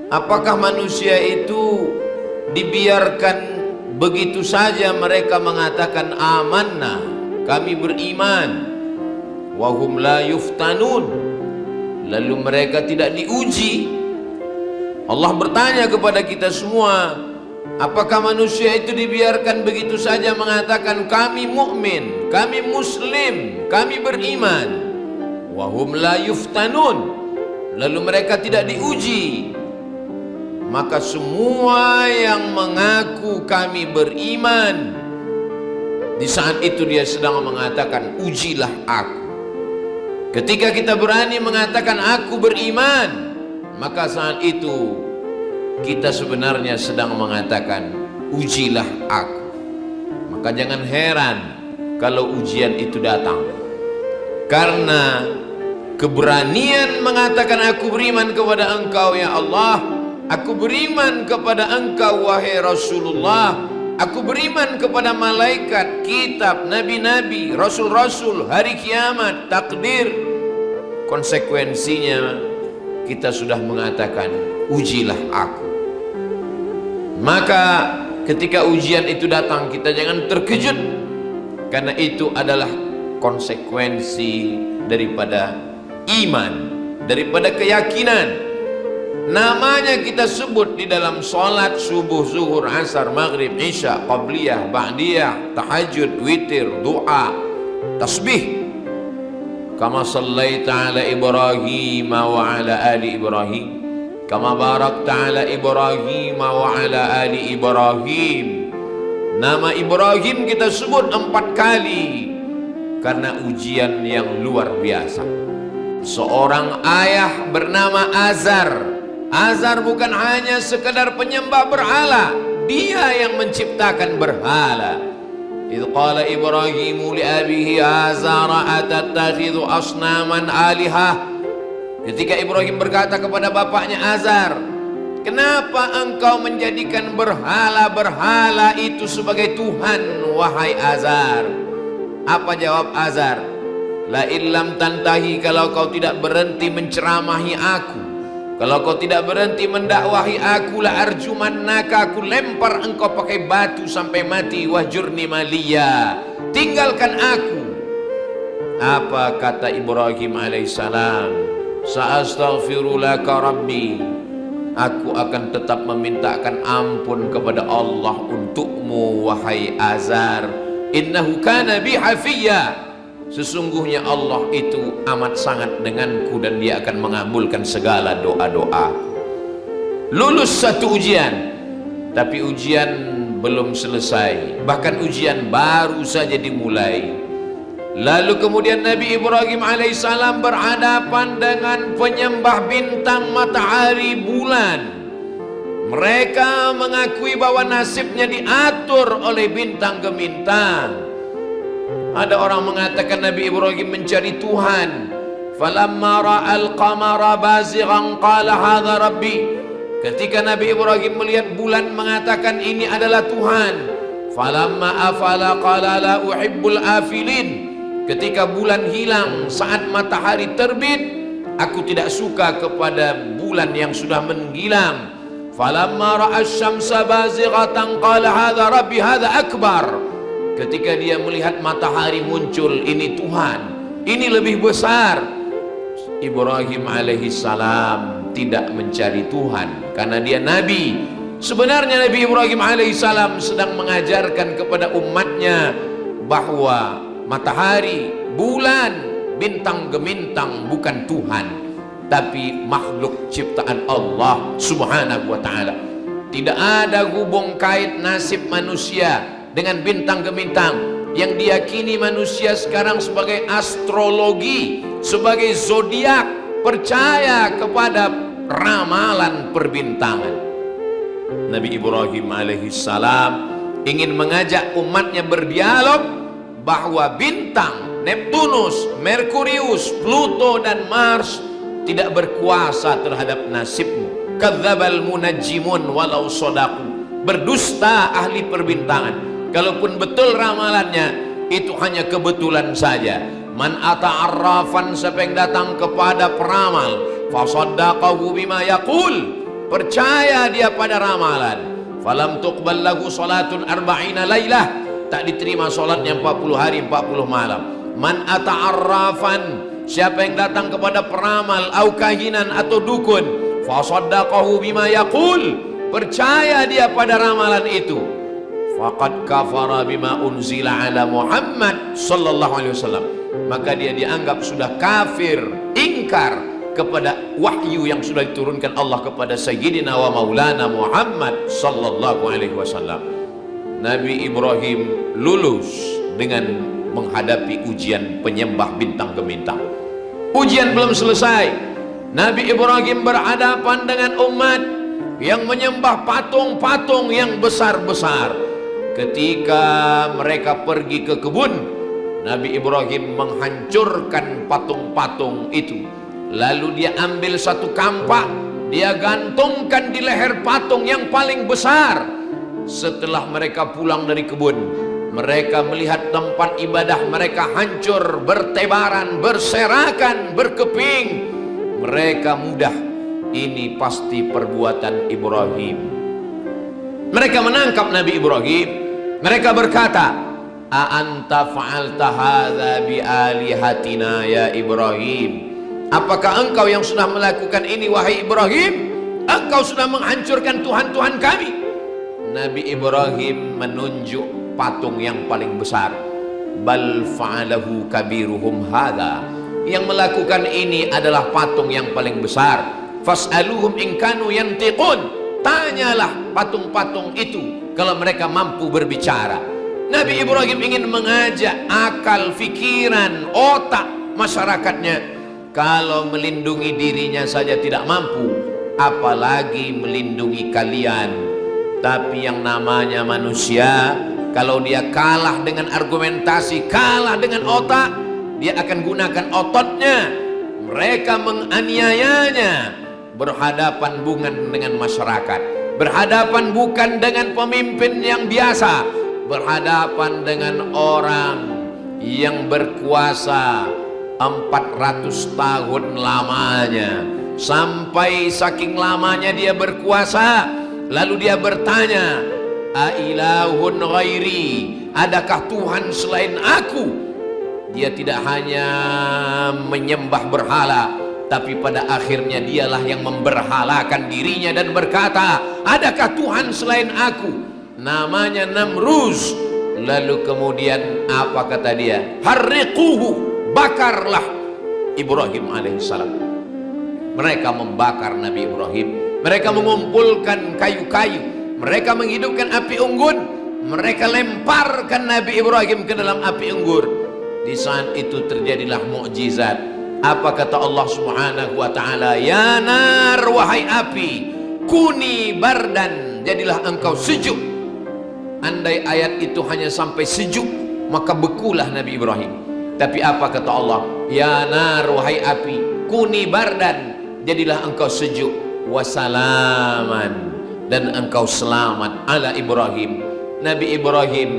Apakah manusia itu dibiarkan begitu saja mereka mengatakan amanna, kami beriman, wahum la yuftanun, lalu mereka tidak diuji? Allah bertanya kepada kita semua, apakah manusia itu dibiarkan begitu saja mengatakan kami mukmin, kami muslim, kami beriman, wahum la yuftanun, lalu mereka tidak diuji? Maka semua yang mengaku kami beriman, di saat itu dia sedang mengatakan ujilah aku. Ketika kita berani mengatakan aku beriman, maka saat itu kita sebenarnya sedang mengatakan ujilah aku. Maka jangan heran kalau ujian itu datang, karena keberanian mengatakan aku beriman kepada engkau ya Allah, aku beriman kepada engkau wahai Rasulullah, aku beriman kepada malaikat, kitab, nabi-nabi, rasul-rasul, hari kiamat, takdir. Konsekuensinya kita sudah mengatakan ujilah aku. Maka ketika ujian itu datang, kita jangan terkejut, karena itu adalah konsekuensi daripada iman, daripada keyakinan. Namanya kita sebut di dalam sholat subuh, zuhur, asar, maghrib, isya, qabliyah, ba'diyah, tahajud, witir, doa, tasbih. Kama sallaita ala Ibrahim wa ala ali Ibrahim, kama barakta ala Ibrahim wa ala ali Ibrahim. Nama Ibrahim kita sebut 4 kali karena ujian yang luar biasa. Seorang ayah bernama Azar. Azar bukan hanya sekedar penyembah berhala, dia yang menciptakan berhala. Idh qala Ibrahimu li abihi Azara atattakhidhu asnaman alihah. Ketika Ibrahim berkata kepada bapaknya Azar, kenapa engkau menjadikan berhala-berhala itu sebagai Tuhan wahai Azar? Apa jawab Azar? La illam tantahi, kalau kau tidak berhenti menceramahi aku, kalau kau tidak berhenti mendakwahi aku, la arjumannaka, aku lempar engkau pakai batu sampai mati, wahjurni maliya, tinggalkan aku. Apa kata Ibrahim alaihissalam? Sa'astaghfiru laka rabbi, aku akan tetap memintakan ampun kepada Allah untukmu wahai Azar. Innahu kana bi hafiyya, sesungguhnya Allah itu amat sangat denganku dan dia akan mengabulkan segala doa-doa. Lulus satu ujian, tapi ujian belum selesai, bahkan ujian baru saja dimulai. Lalu kemudian Nabi Ibrahim alaihissalam berhadapan dengan penyembah bintang, matahari, bulan. Mereka mengakui bahwa nasibnya diatur oleh bintang gemintang. Ada orang mengatakan Nabi Ibrahim mencari Tuhan. Falamma ra'al qamara bazighan qala hadza rabbi. Ketika Nabi Ibrahim melihat bulan mengatakan ini adalah Tuhan. Falamma afala qala la uhibbul afilin. Ketika bulan hilang saat matahari terbit, aku tidak suka kepada bulan yang sudah menghilang. Falamma ra'asy syamsa bazighatan qala hadza rabbi hadza akbar. Ketika dia melihat matahari muncul, ini Tuhan, ini lebih besar. Ibrahim alaihissalam tidak mencari Tuhan karena dia nabi. Sebenarnya Nabi Ibrahim alaihissalam sedang mengajarkan kepada umatnya bahwa matahari, bulan, bintang gemintang bukan Tuhan, tapi makhluk ciptaan Allah subhanahu wa ta'ala. Tidak ada hubung kait nasib manusia dengan bintang gemintang yang diyakini manusia sekarang sebagai astrologi, sebagai zodiak, percaya kepada ramalan perbintangan. Nabi Ibrahim alaihissalam ingin mengajak umatnya berdialog bahwa bintang Neptunus, Merkurius, Pluto dan Mars tidak berkuasa terhadap nasibmu. Kadzdzabal munajjimun walau shadaqu, berdusta ahli perbintangan, kalaupun betul ramalannya itu hanya kebetulan saja. Man ata'arrafan, siapa yang datang kepada peramal, fasaddaqahu bima yaqul, percaya dia pada ramalan. Falam tuqbal lahu salatun arba'ina lailah, tak diterima salatnya 40 hari 40 malam. Man ata'arrafan, siapa yang datang kepada peramal au kahinan atau dukun, fa saddaqahu bima yaqul, percaya dia pada ramalan itu, faqad kafara bima unzila ala Muhammad sallallahu alaihi wasallam, maka dia dianggap sudah kafir, ingkar kepada wahyu yang sudah diturunkan Allah kepada Sayyidina wa Maulana Muhammad sallallahu alaihi wasallam. Nabi Ibrahim lulus dengan menghadapi ujian penyembah bintang gemintang. Ujian belum selesai. Nabi Ibrahim berhadapan dengan umat yang menyembah patung-patung yang besar-besar. Ketika mereka pergi ke kebun, Nabi Ibrahim menghancurkan patung-patung itu. Lalu dia ambil satu kampak, dia gantungkan di leher patung yang paling besar. Setelah mereka pulang dari kebun, mereka melihat tempat ibadah mereka hancur, bertebaran, berserakan, berkeping. Mereka mudah, ini pasti perbuatan Ibrahim. Mereka menangkap Nabi Ibrahim. Mereka berkata, a anta fa'alta hadza bi alihatina ya Ibrahim, apakah engkau yang sudah melakukan ini wahai Ibrahim? Engkau sudah menghancurkan Tuhan-Tuhan kami. Nabi Ibrahim menunjuk patung yang paling besar. Bal fa'alahu kabiruhum hadza, yang melakukan ini adalah patung yang paling besar. Fas'aluhum in kanu yantiqun, tanyalah patung-patung itu kalau mereka mampu berbicara. Nabi Ibrahim ingin mengajak akal, fikiran, otak masyarakatnya. Kalau melindungi dirinya saja tidak mampu, apalagi melindungi kalian. Tapi yang namanya manusia, kalau dia kalah dengan argumentasi, kalah dengan otak, dia akan gunakan ototnya. Mereka menganiayanya, berhadapan bukan dengan masyarakat, berhadapan bukan dengan pemimpin yang biasa, berhadapan dengan orang yang berkuasa 400 tahun lamanya. Sampai saking lamanya dia berkuasa, lalu dia bertanya, ailahun ghairi, adakah Tuhan selain aku? Dia tidak hanya menyembah berhala, tapi pada akhirnya dialah yang memberhalakan dirinya dan berkata, adakah Tuhan selain aku? Namanya Namruz. Lalu kemudian apa kata dia? Harriquhu, bakarlah Ibrahim alaihissalam. Mereka membakar Nabi Ibrahim. Mereka mengumpulkan kayu-kayu, mereka menghidupkan api unggun, mereka lemparkan Nabi Ibrahim ke dalam api unggun. Di saat itu terjadilah mukjizat. Apa kata Allah Subhanahu wa taala? Ya nar, wahai api, kuni bardan, jadilah engkau sejuk. Andai ayat itu hanya sampai sejuk, maka bekulah Nabi Ibrahim. Tapi apa kata Allah? Ya nar, wahai api, kuni bardan, jadilah engkau sejuk, wasalaman, dan engkau selamat ala Ibrahim. Nabi Ibrahim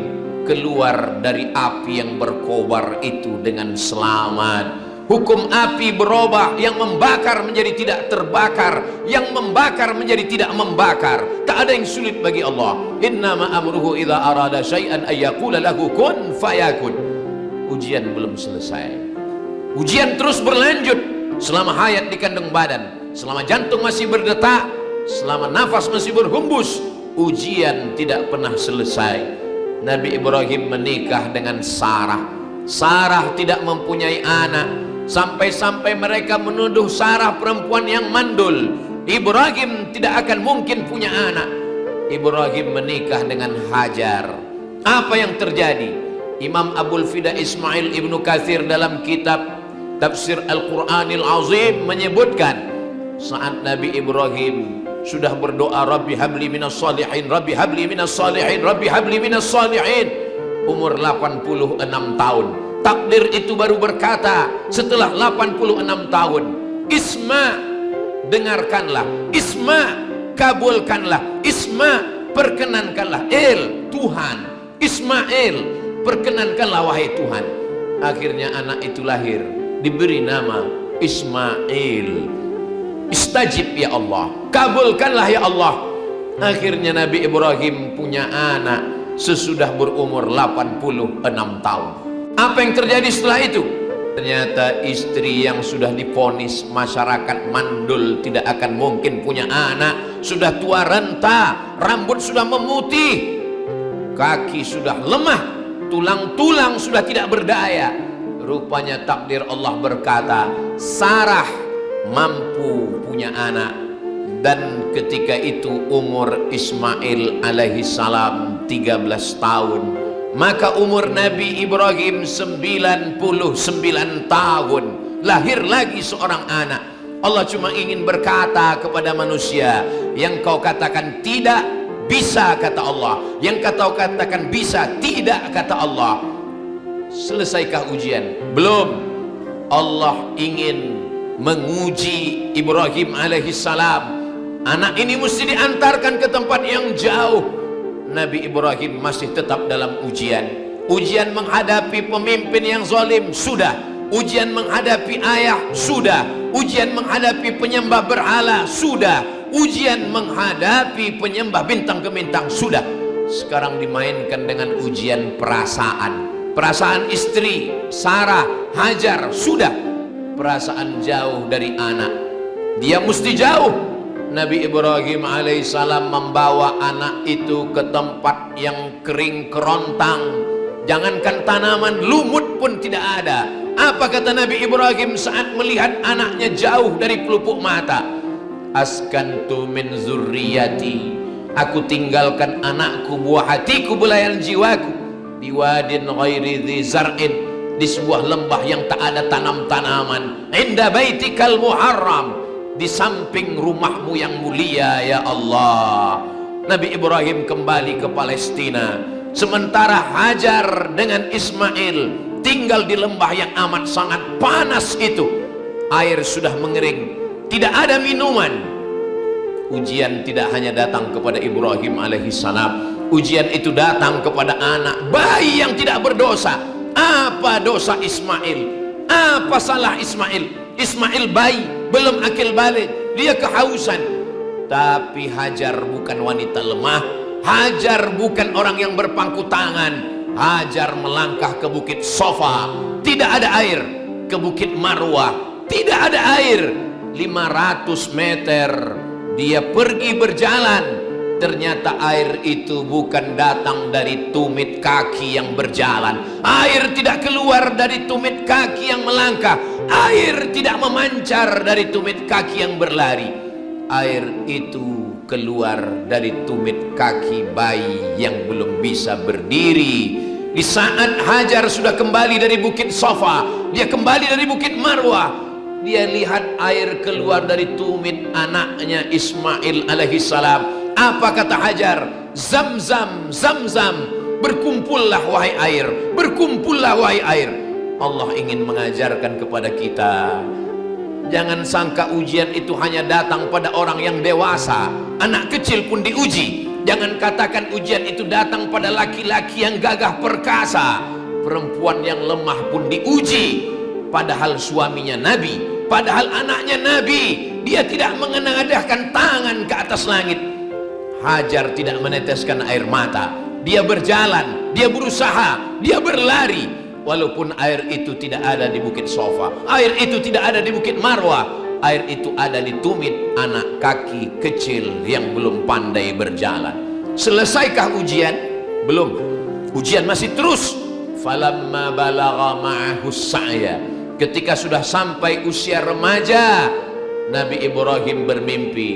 keluar dari api yang berkobar itu dengan selamat. Hukum api berubah, yang membakar menjadi tidak terbakar, yang membakar menjadi tidak membakar. Tak ada yang sulit bagi Allah. Innama amruhu idza arada syai'an ay yaqula lahu kun fayakun. Ujian belum selesai. Ujian terus berlanjut selama hayat di kandung badan, selama jantung masih berdetak, selama nafas masih berhembus. Ujian tidak pernah selesai. Nabi Ibrahim menikah dengan Sarah. Sarah tidak mempunyai anak, sampai-sampai mereka menuduh Sarah perempuan yang mandul. Ibrahim tidak akan mungkin punya anak. Ibrahim menikah dengan Hajar. Apa yang terjadi? Imam Abul Fida Ismail Ibnu Katsir dalam kitab Tafsir Al-Quranil Azim menyebutkan, saat Nabi Ibrahim sudah berdoa, Rabbi habli minas salihin, Rabbi habli minas salihin, Rabbi habli minas salihin, umur 86 tahun. Takdir itu baru berkata setelah 86 tahun, Isma, dengarkanlah, Isma, kabulkanlah, Isma, perkenankanlah, Tuhan, Ismail, perkenankanlah wahai Tuhan. Akhirnya anak itu lahir, diberi nama Ismail. Istajib ya Allah, kabulkanlah ya Allah. Akhirnya Nabi Ibrahim punya anak sesudah berumur 86 tahun. Apa yang terjadi setelah itu? Ternyata istri yang sudah divonis masyarakat mandul tidak akan mungkin punya anak, sudah tua renta, rambut sudah memutih, kaki sudah lemah, tulang-tulang sudah tidak berdaya. Rupanya takdir Allah berkata, Sarah mampu punya anak. Dan ketika itu umur Ismail alaihi salam 13 tahun. Maka umur Nabi Ibrahim 99 tahun. Lahir lagi seorang anak. Allah cuma ingin berkata kepada manusia, yang kau katakan tidak bisa kata Allah, yang kau katakan bisa tidak kata Allah. Selesaikah ujian? Belum. Allah ingin menguji Ibrahim alaihi salam. Anak ini mesti diantarkan ke tempat yang jauh. Nabi Ibrahim masih tetap dalam ujian. Ujian menghadapi pemimpin yang zalim, sudah. Ujian menghadapi ayah, sudah. Ujian menghadapi penyembah berhala, sudah. Ujian menghadapi penyembah bintang ke bintang, sudah. Sekarang dimainkan dengan ujian perasaan. Perasaan istri, Sarah, Hajar, sudah. Perasaan jauh dari anak. Dia mesti jauh. Nabi Ibrahim alaihissalam membawa anak itu ke tempat yang kering kerontang. Jangankan tanaman, lumut pun tidak ada. Apa kata Nabi Ibrahim saat melihat anaknya jauh dari pelupuk mata? Askantu min zurriyati, aku tinggalkan anakku, buah hatiku, belayan jiwaku, biwadin ghairi dhi zar'in, di sebuah lembah yang tak ada tanam-tanaman, inda baitikal muharram, di samping rumahmu yang mulia ya Allah. Nabi Ibrahim kembali ke Palestina, sementara Hajar dengan Ismail tinggal di lembah yang amat sangat panas itu. Air sudah mengering, tidak ada minuman. Ujian tidak hanya datang kepada Ibrahim alaihissalam, ujian itu datang kepada anak bayi yang tidak berdosa. Apa dosa Ismail? Apa salah Ismail? Ismail bayi, belum akil balik, dia kehausan. Tapi Hajar bukan wanita lemah. Hajar bukan orang yang berpangku tangan. Hajar melangkah ke bukit Sofa, tidak ada air. Ke bukit Marwah, tidak ada air. 500 meter dia pergi berjalan. Ternyata air itu bukan datang dari tumit kaki yang berjalan. Air tidak keluar dari tumit kaki yang melangkah. Air tidak memancar dari tumit kaki yang berlari. Air itu keluar dari tumit kaki bayi yang belum bisa berdiri. Di saat Hajar sudah kembali dari bukit Safa, dia kembali dari bukit Marwah, dia lihat air keluar dari tumit anaknya Ismail alaihissalam. Apa kata Hajar? Zamzam, zamzam, berkumpullah wahai air, berkumpullah wahai air. Allah ingin mengajarkan kepada kita, jangan sangka ujian itu hanya datang pada orang yang dewasa. Anak kecil pun diuji. Jangan katakan ujian itu datang pada laki-laki yang gagah perkasa. Perempuan yang lemah pun diuji. Padahal suaminya Nabi, padahal anaknya Nabi. Dia tidak mengenadahkan tangan ke atas langit. Hajar tidak meneteskan air mata. Dia berjalan, dia berusaha, dia berlari. Walaupun air itu tidak ada di bukit Sofa, air itu tidak ada di bukit Marwah, air itu ada di tumit anak kaki kecil yang belum pandai berjalan. Selesaikah ujian? Belum. Ujian masih terus. Falamma balagha ma'ahu sa'ya, ketika sudah sampai usia remaja, Nabi Ibrahim bermimpi,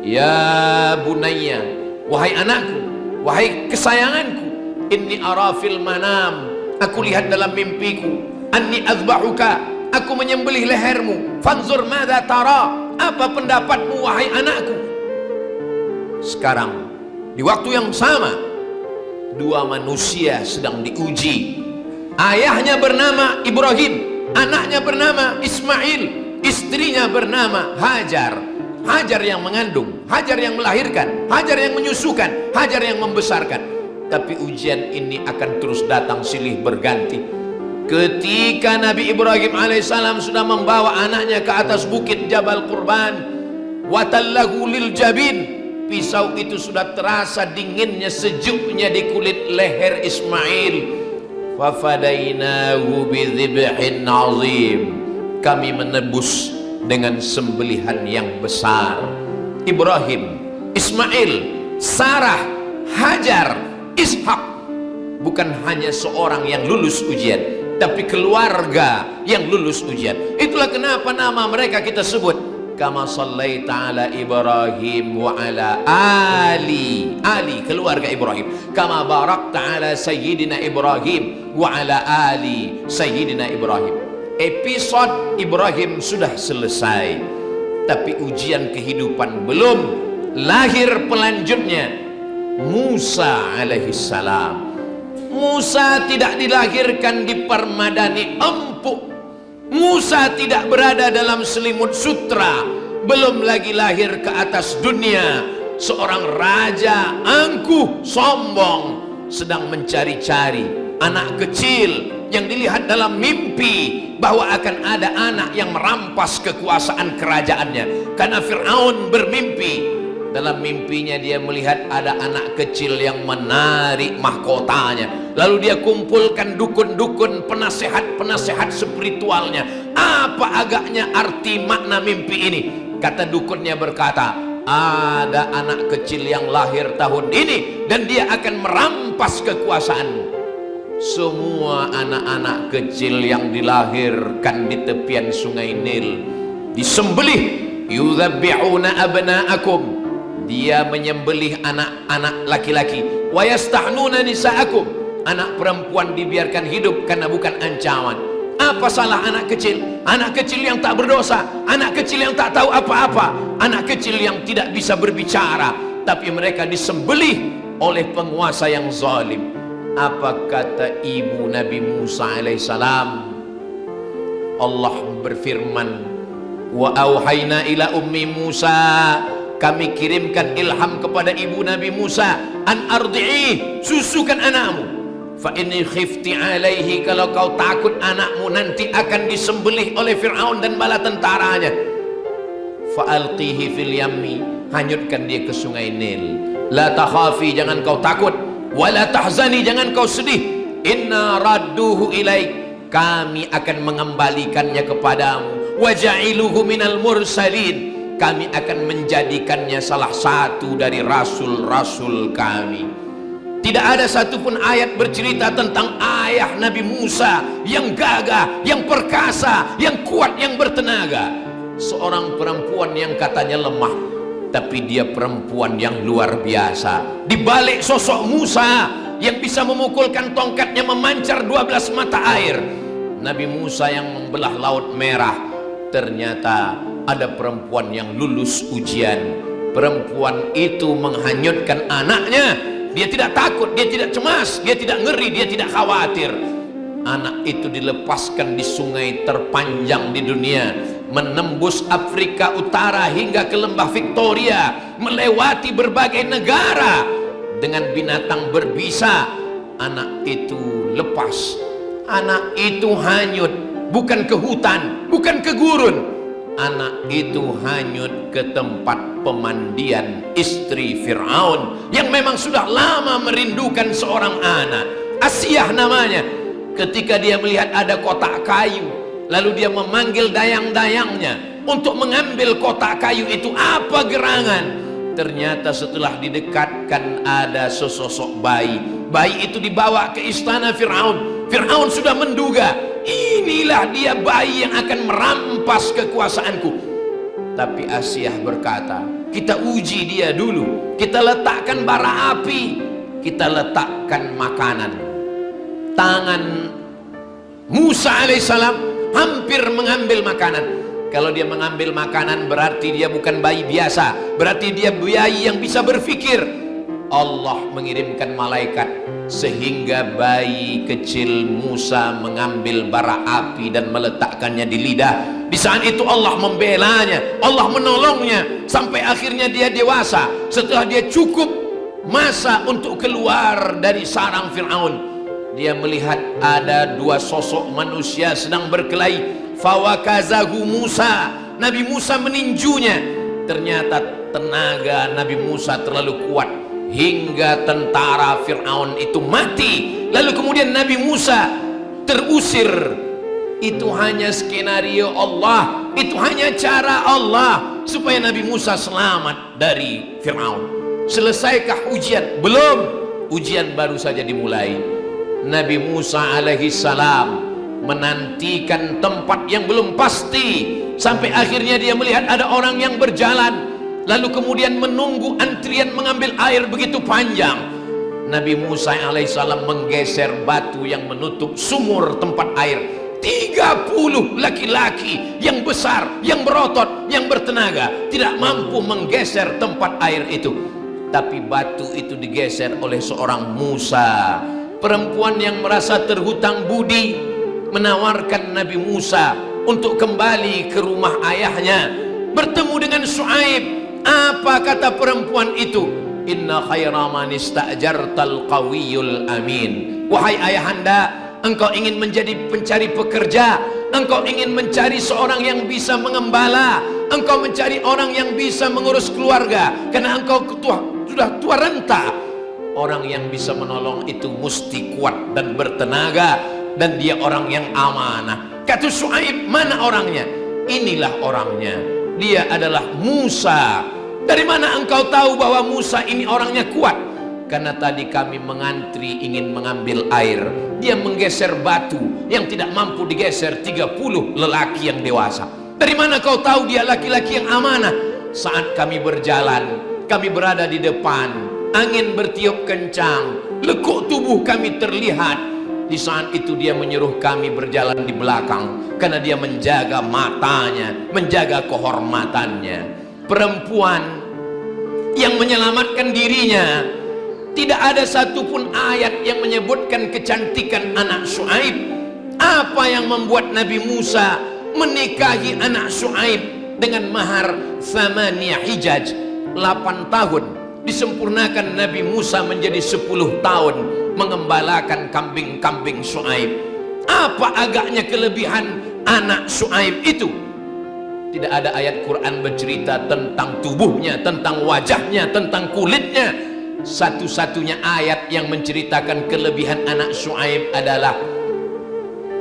ya bunayya, wahai anakku, wahai kesayanganku, inni ara fil manam, aku lihat dalam mimpiku, anni azbahuka, aku menyembelih lehermu, fanzur madza tara, apa pendapatmu wahai anakku. Sekarang di waktu yang sama, dua manusia sedang diuji. Ayahnya bernama Ibrahim, anaknya bernama Ismail, istrinya bernama Hajar. Hajar yang mengandung, Hajar yang melahirkan, Hajar yang menyusukan, Hajar yang membesarkan. Tapi ujian ini akan terus datang silih berganti. Ketika Nabi Ibrahim alaihissalam sudah membawa anaknya ke atas bukit Jabal Qurban, wa tallahu lil jabin. Pisau itu sudah terasa dinginnya, sejuknya di kulit leher Ismail. Fafadainahu bidzibhin azim. Kami menebus dengan sembelihan yang besar. Ibrahim, Ismail, Sarah, Hajar, Ishak bukan hanya seorang yang lulus ujian, tapi keluarga yang lulus ujian. Itulah kenapa nama mereka kita sebut kama sallaita ala Ibrahim wa ala ali keluarga Ibrahim, kama barakta ala sayyidina Ibrahim wa ala ali sayyidina Ibrahim. Episode Ibrahim sudah selesai, tapi ujian kehidupan belum. Lahir pelanjutnya Musa alaihissalam. Musa tidak dilahirkan di permadani empuk. Musa tidak berada dalam selimut sutra, belum lagi lahir ke atas dunia. Seorang raja angkuh, sombong, sedang mencari-cari anak kecil yang dilihat dalam mimpi bahwa akan ada anak yang merampas kekuasaan kerajaannya. Karena Fir'aun bermimpi, dalam mimpinya dia melihat ada anak kecil yang menarik mahkotanya. Lalu dia kumpulkan dukun-dukun, penasehat-penasehat spiritualnya. Apa agaknya arti makna mimpi ini? Kata dukunnya berkata, ada anak kecil yang lahir tahun ini dan dia akan merampas kekuasaanmu. Semua anak-anak kecil yang dilahirkan di tepian sungai Nil disembelih. Yudzabbihuna abna'akum. Dia menyembelih anak-anak laki-laki. Wa yastahnuna nisa'akum. Anak perempuan dibiarkan hidup karena bukan ancaman. Apa salah anak kecil? Anak kecil yang tak berdosa, anak kecil yang tak tahu apa-apa, anak kecil yang tidak bisa berbicara, tapi mereka disembelih oleh penguasa yang zalim. Apa kata ibu Nabi Musa alaihissalam? Allah berfirman, wa auhayna ila ummi Musa, kami kirimkan ilham kepada ibu Nabi Musa, an ardi'i, susukan anakmu. Fa inni khifti alaihi, kalau kau takut anakmu nanti akan disembelih oleh Fir'aun dan bala tentaranya. Fa alqihi fil yammi, hanyutkan dia ke sungai Nil. La takhafi, jangan kau takut. Wa la tahzani, jangan kau sedih. Inna radduhu ilaik, kami akan mengembalikannya kepadamu. Wa ja'iluhu minal mursalin, kami akan menjadikannya salah satu dari rasul-rasul kami. Tidak ada satupun ayat bercerita tentang ayah Nabi Musa yang gagah, yang perkasa, yang kuat, yang bertenaga. Seorang perempuan yang katanya lemah, tapi dia perempuan yang luar biasa. Di balik sosok Musa yang bisa memukulkan tongkatnya memancar 12 mata air, Nabi Musa yang membelah Laut Merah, ternyata ada perempuan yang lulus ujian. Perempuan itu menghanyutkan anaknya. Dia tidak takut, dia tidak cemas, dia tidak ngeri, dia tidak khawatir. Anak itu dilepaskan di sungai terpanjang di dunia, menembus Afrika Utara hingga ke lembah Victoria, melewati berbagai negara. Dengan binatang berbisa, anak itu lepas. Anak itu hanyut, bukan ke hutan, bukan ke gurun. Anak itu hanyut ke tempat pemandian istri Fir'aun yang memang sudah lama merindukan seorang anak. Asiyah namanya. Ketika dia melihat ada kotak kayu, lalu dia memanggil dayang-dayangnya untuk mengambil kotak kayu itu. Apa gerangan? Ternyata setelah didekatkan ada sesosok bayi. Bayi itu dibawa ke istana Fir'aun. Fir'aun sudah menduga, inilah dia bayi yang akan merampas kekuasaanku. Tapi Asiyah berkata, kita uji dia dulu. Kita letakkan bara api, kita letakkan makanan. Tangan Musa alaihissalam hampir mengambil makanan. Kalau dia mengambil makanan berarti dia bukan bayi biasa, berarti dia bayi yang bisa berpikir. Allah mengirimkan malaikat sehingga bayi kecil Musa mengambil bara api dan meletakkannya di lidah. Di saat itu Allah membelanya, Allah menolongnya sampai akhirnya dia dewasa. Setelah dia cukup masa untuk keluar dari sarang Fir'aun, dia melihat ada dua sosok manusia sedang berkelahi. Fawakazahu Musa, Nabi Musa meninjunya. ternyata tenaga Nabi Musa terlalu kuat hingga tentara Fir'aun itu mati. Lalu kemudian Nabi Musa terusir. Itu hanya skenario Allah, itu hanya cara Allah supaya Nabi Musa selamat dari Fir'aun. Selesaikah ujian? Belum. Ujian baru saja dimulai. Nabi Musa alaihi salam menantikan tempat yang belum pasti sampai akhirnya dia melihat ada orang yang berjalan, lalu kemudian menunggu antrian mengambil air begitu panjang. Nabi Musa alaihissalam menggeser batu yang menutup sumur tempat air. 30 laki-laki yang besar, yang berotot, yang bertenaga tidak mampu menggeser tempat air itu. Tapi batu itu digeser oleh seorang Musa, perempuan yang merasa terhutang budi, menawarkan Nabi Musa untuk kembali ke rumah ayahnya, bertemu dengan Syuaib. Apa kata perempuan itu? Inna khaira man ista'jartal qawiyul amin. Wahai ayahanda, engkau ingin menjadi pencari pekerja, engkau ingin mencari seorang yang bisa mengembala, engkau mencari orang yang bisa mengurus keluarga karena engkau sudah tua renta. Orang yang bisa menolong itu mesti kuat dan bertenaga, dan dia orang yang amanah. Kata Syuaib, mana orangnya? Inilah orangnya, dia adalah Musa. Dari mana engkau tahu bahwa Musa ini orangnya kuat? Karena tadi kami mengantri ingin mengambil air, dia menggeser batu yang tidak mampu digeser 30 lelaki yang dewasa. Dari mana kau tahu dia laki-laki yang amanah? Saat kami berjalan, kami berada di depan, angin bertiup kencang, lekuk tubuh kami terlihat. Di saat itu dia menyuruh kami berjalan di belakang karena dia menjaga matanya, menjaga kehormatannya. Perempuan yang menyelamatkan dirinya. Tidak ada satupun ayat yang menyebutkan kecantikan anak Syuaib. Apa yang membuat Nabi Musa menikahi anak Syuaib dengan mahar 8 hijaj, 8 tahun, disempurnakan Nabi Musa menjadi 10 tahun mengembalakan kambing-kambing Syuaib. Apa agaknya kelebihan anak Syuaib itu? Tidak ada ayat Quran bercerita tentang tubuhnya, tentang wajahnya, tentang kulitnya. Satu-satunya ayat yang menceritakan kelebihan anak Syuaib adalah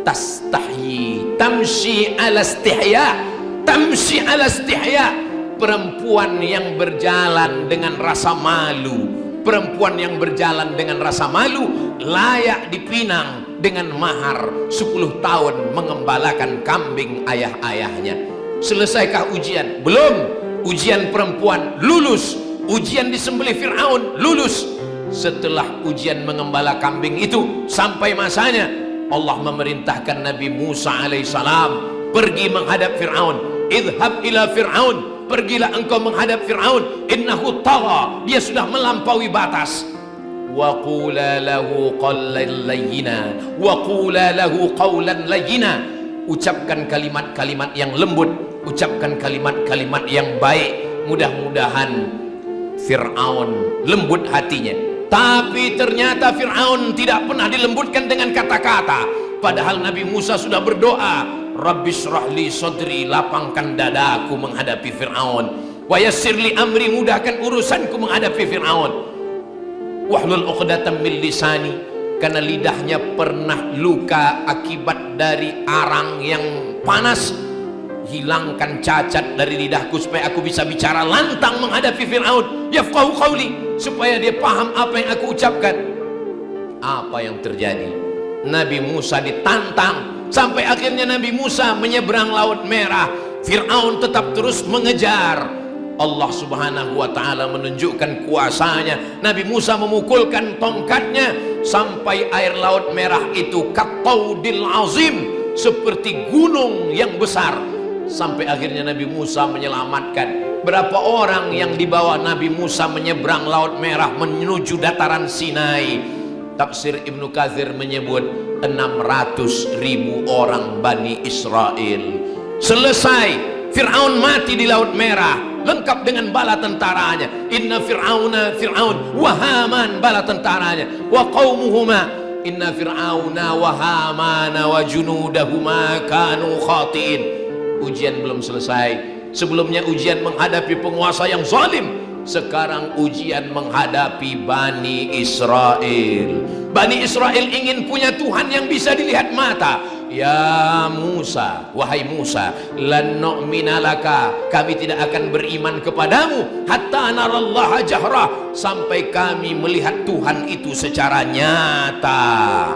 tastahyi tamshi ala istihya, tamshi ala istihya. Perempuan yang berjalan dengan rasa malu, perempuan yang berjalan dengan rasa malu layak dipinang dengan mahar 10 tahun mengembalakan kambing ayah-ayahnya. Selesaikah ujian? Belum. Ujian perempuan lulus, ujian disembelih Fir'aun lulus. Setelah ujian mengembala kambing itu sampai masanya, Allah memerintahkan Nabi Musa alaihissalam pergi menghadap Fir'aun. Idhab ila Fir'aun, pergilah engkau menghadap Fir'aun, innahu tagha, dia sudah melampaui batas. Wa qula lahu qawlan layyina, wa qula lahu qawlan layyina. Ucapkan kalimat-kalimat yang lembut, ucapkan kalimat-kalimat yang baik. Mudah-mudahan Fir'aun lembut hatinya. Tapi ternyata Fir'aun tidak pernah dilembutkan dengan kata-kata. Padahal Nabi Musa sudah berdoa, Rabbi syrahli sadri, lapangkan dadaku menghadapi Fir'aun, wa yassirli amri, mudahkan urusanku menghadapi Fir'aun, wahlul uqdatam min lisani, karena lidahnya pernah luka akibat dari arang yang panas. Hilangkan cacat dari lidahku supaya aku bisa bicara lantang menghadapi Fir'aun, yafqahu qawli, supaya dia paham apa yang aku ucapkan. Apa yang terjadi? Nabi Musa ditantang sampai akhirnya Nabi Musa menyeberang Laut Merah. Fir'aun tetap terus mengejar. Allah subhanahu wa ta'ala menunjukkan kuasanya. Nabi Musa memukulkan tongkatnya sampai air Laut Merah itu kattaudil azim, seperti gunung yang besar. Sampai akhirnya Nabi Musa menyelamatkan. Berapa orang yang dibawa Nabi Musa menyeberang Laut Merah menuju dataran Sinai? Tafsir Ibnu Katsir menyebut 600.000 orang Bani Israel. Selesai, Fir'aun mati di Laut Merah, lengkap dengan bala tentaranya. Inna Fir'aun wa Haman, bala tentaranya, wa qaumuhuma, inna Fir'auna wa Hamana wa junudahuma kanu khatiin. Ujian belum selesai. Sebelumnya ujian menghadapi penguasa yang zalim, sekarang ujian menghadapi Bani Israel. Bani Israel ingin punya Tuhan yang bisa dilihat mata. Ya Musa, wahai Musa, lan nu'mina laka, kami tidak akan beriman kepadamu hatta narallaha jahrah, sampai kami melihat Tuhan itu secara nyata.